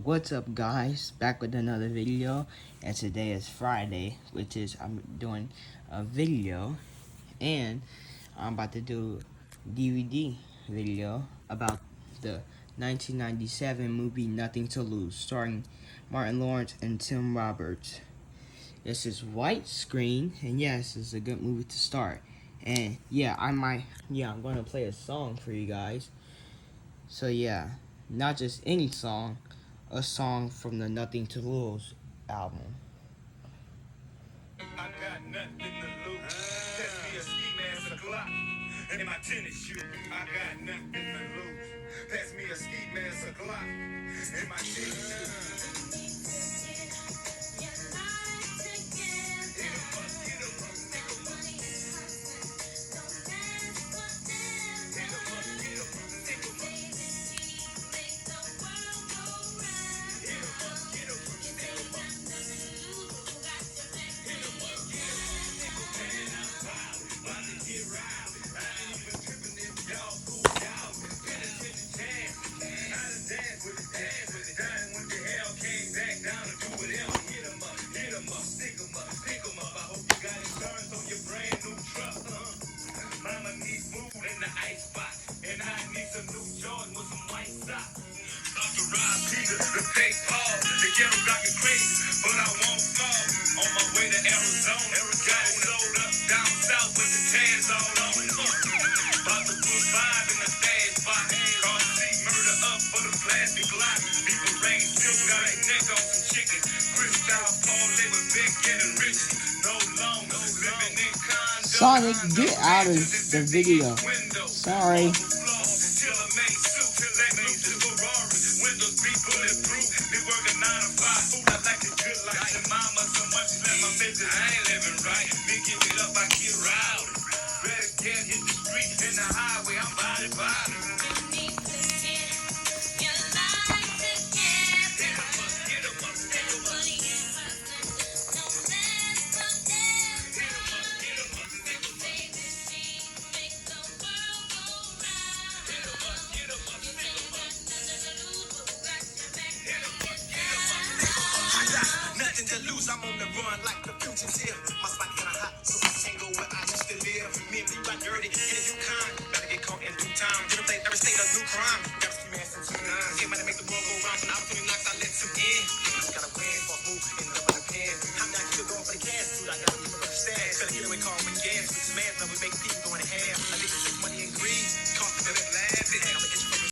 What's up, guys? Back with another video, and today is Friday, which is I'm doing a video, and I'm about to do DVD video about the 1997 movie Nothing to Lose, starring Martin Lawrence and Tim Roberts. This is widescreen, and yes, it's a good movie to start. And I'm going to play a song for you guys. So yeah, not just any song, a song from the Nothing to Lose album. I got nothing to lose. Pass me a ski mask, a Glock, and my tennis shoe. I got nothing to lose. Pass me a ski mask, a Glock, and my tennis shoe. The fake Paul, the ghetto rockin' crazy, but I won't fall. On my way to Arizona, got it sold up down south with the tags all on. About to put five in the fast spot. Call C, murder up for the plastic block. People rain, still got a neck on some chicken. Crystal Paul, they were big, getting rich. No long, living in condo. Sonic, get out of the video. Sorry. I ain't living right. Me give it up, I get rowdy. Better get hit the street in the highway. I'm body. Nothing to lose, I'm on the run like the fugitive. My spot kinda hot, so I can't go where I used to live. Me and me got dirty, and you kind. Better get caught in due time. Didn't play every state of new crime. Gotta see me some 2 9. Get money, make the world go round. When opportunity knocks, I let you in. Gotta win.